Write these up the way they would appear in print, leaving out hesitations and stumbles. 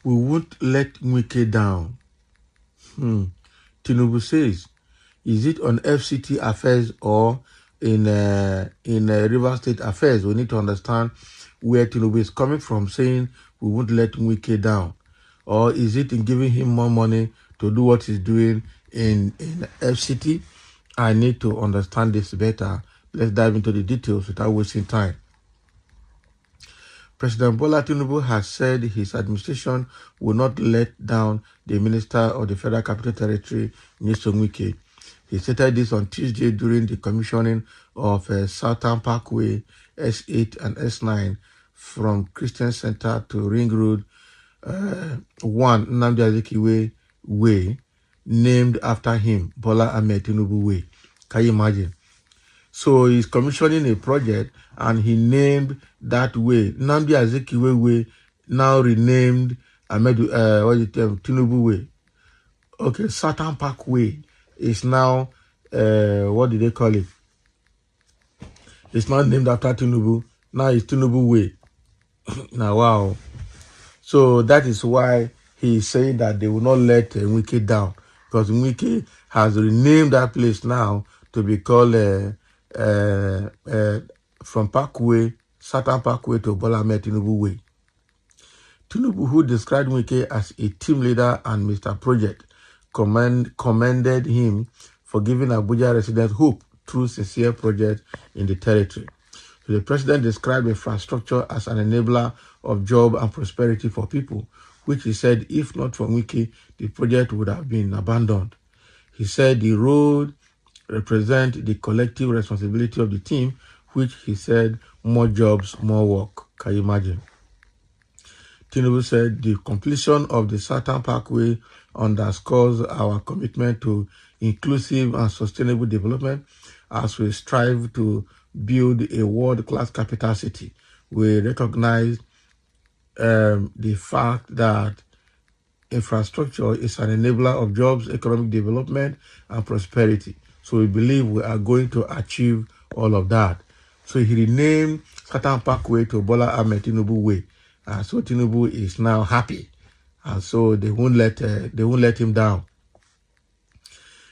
We won't let Wike down. Tinubu says, is it on FCT affairs or in River State affairs? We need to understand where Tinubu is coming from, saying we won't let Wike down. Or is it in giving him more money to do what he's doing in FCT? I need to understand this better. Let's dive into the details without wasting time. President Bola Tinubu has said his administration will not let down the Minister of the Federal Capital Territory, Nyesom Wike. He stated this on Tuesday during the commissioning of Southern Parkway S8 and S9 from Christian Center to Ring Road 1 Nnamdi Azikiwe Way, named after him, Bola Ahmed Tinubu Way. Can you imagine? So he's commissioning a project and he named that way Nnamdi Azikiwe Way, now renamed Tinubu Way. Okay, Southern Parkway is now what did they call it? It's not named after Tinubu. Now it's Tinubu Way. Now wow. So that is why he is saying that they will not let Wike down, because Wike has renamed that place now to be called from Parkway, Southern Parkway to Bola Ahmed Tinubu Way. Tinubu, who described Wike as a team leader and Mr. Project, commended him for giving Abuja residents hope through sincere projects in the territory. So the president described infrastructure as an enabler of job and prosperity for people, which he said if not for Wike, the project would have been abandoned. He said the road represents the collective responsibility of the team, which he said more jobs, more work. Can you imagine? Tinubu said the completion of the Southern Parkway underscores our commitment to inclusive and sustainable development as we strive to build a world-class capital city. We recognize the fact that infrastructure is an enabler of jobs, economic development, and prosperity. So we believe we are going to achieve all of that. So he renamed Southern Parkway to Bola Ahmed Tinubu Way. So Tinubu is now happy. And so they won't let him down.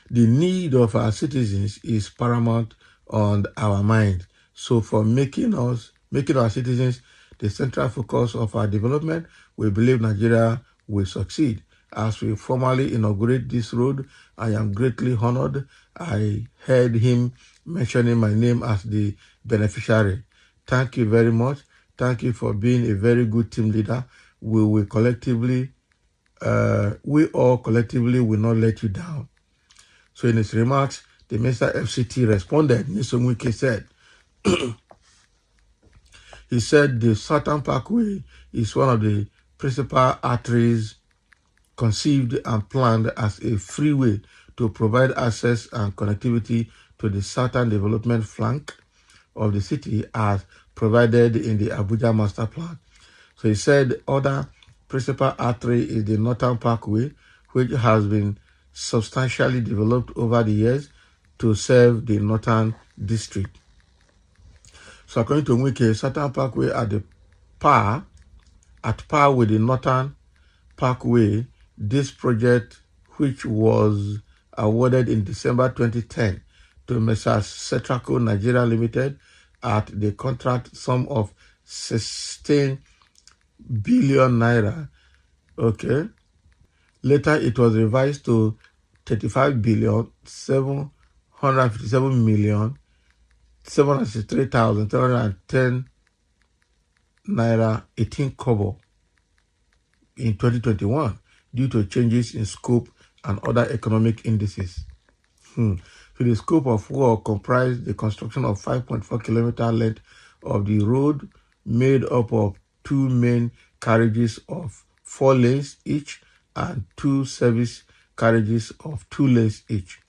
The need of our citizens is paramount on our mind. So for making our citizens the central focus of our development, we believe Nigeria will succeed. As we formally inaugurate this road, I am greatly honored. I heard him mentioning my name as the beneficiary. Thank you very much. Thank you for being a very good team leader. We all collectively will not let you down. So in his remarks, the Minister FCT responded. Nyesom Wike said, he said the Southern Parkway is one of the principal arteries conceived and planned as a freeway to provide access and connectivity to the southern development flank of the city as provided in the Abuja Master Plan. So he said other principal artery is the Northern Parkway, which has been substantially developed over the years to serve the Northern District. So according to Wike, Southern Parkway at par with the Northern Parkway. This project, which was awarded in December 2010 to Messrs. Cetraco Nigeria Limited at the contract sum of 16 billion naira. Okay. Later, it was revised to 35,757,763,310 naira 18 kobo in 2021 due to changes in scope and other economic indices. So the scope of work comprised the construction of 5.4 kilometer length of the road made up of 2 main carriages of 4 lanes each and 2 service carriages of 2 lanes each,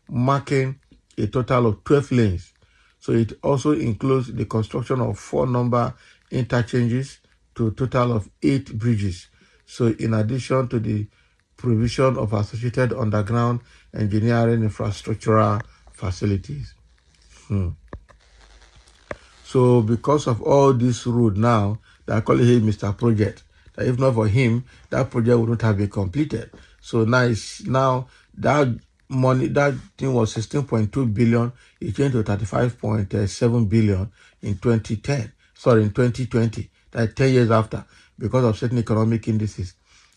marking a total of 12 lanes. So it also includes the construction of 4 number interchanges to a total of 8 bridges. So in addition to the provision of associated underground engineering infrastructural facilities. So because of all this road now, they are calling him Mr. Project. that if not for him, that project wouldn't have been completed. So now that money, that thing was 16.2 billion, it changed to 35.7 billion in 2010. Sorry, in 2020, that 10 years after, because of certain economic indices.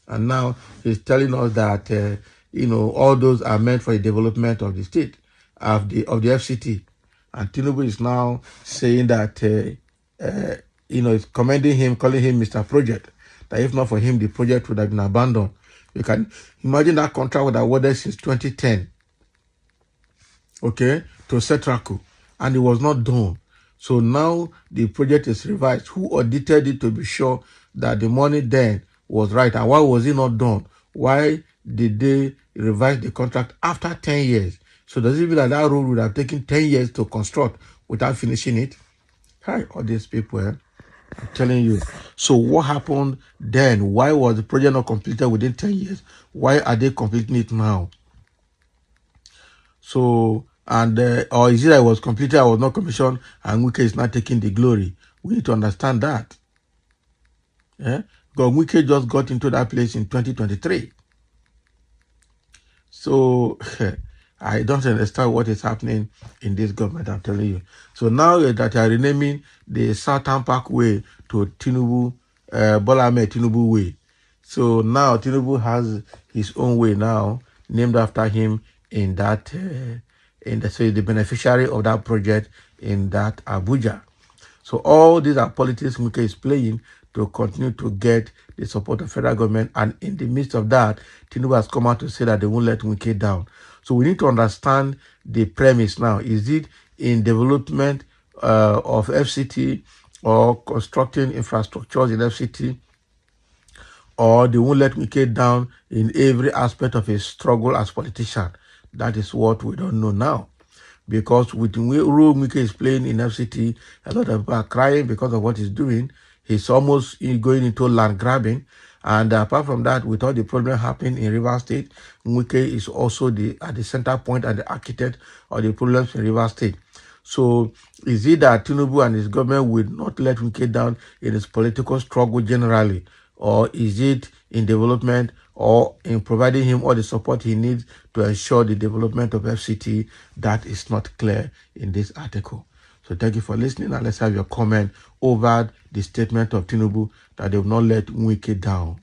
And now he's telling us that all those are meant for the development of the state, of the FCT. And Tinubu is now saying that is commending him, calling him Mr. Project. That if not for him, the project would have been abandoned. You can imagine that contract was awarded since 2010, okay, to Cetraco, and it was not done. So now the project is revised. Who audited it to be sure that the money then was right? And why was it not done? Why did they revise the contract after 10 years? So does it mean that that road would have taken 10 years to construct without finishing it? Hi, all these people, I'm telling you. So what happened then? Why was the project not completed within 10 years? Why are they completing it now? So, or is it that it was completed, I was not commissioned, and Wike is not taking the glory? We need to understand that. Yeah? Because Wike just got into that place in 2023. So, I don't understand what is happening in this government, I'm telling you. So now that they are renaming the Southern Parkway to Tinubu, Bola Ahmed Tinubu Way. So now Tinubu has his own way now, named after him in that, so the beneficiary of that project in that Abuja. So all these are politics Wike is playing to continue to get the support of federal government. And in the midst of that, Tinubu has come out to say that they won't let Wike down. So we need to understand the premise now. Is it in development of FCT or constructing infrastructures in FCT, or they won't let Wike down in every aspect of his struggle as politician? That is what we don't know now. Because with the role Wike is playing in FCT, a lot of people are crying because of what he's doing. He's almost going into land grabbing. And apart from that, with all the problem happening in Rivers State, Wike is also at the center point and the architect of the problems in Rivers State. So is it that Tinubu and his government will not let Wike down in his political struggle generally? Or is it in development or in providing him all the support he needs to ensure the development of FCT? That is not clear in this article. So thank you for listening, and let's have your comment over the statement of Tinubu that they will not let Wike down.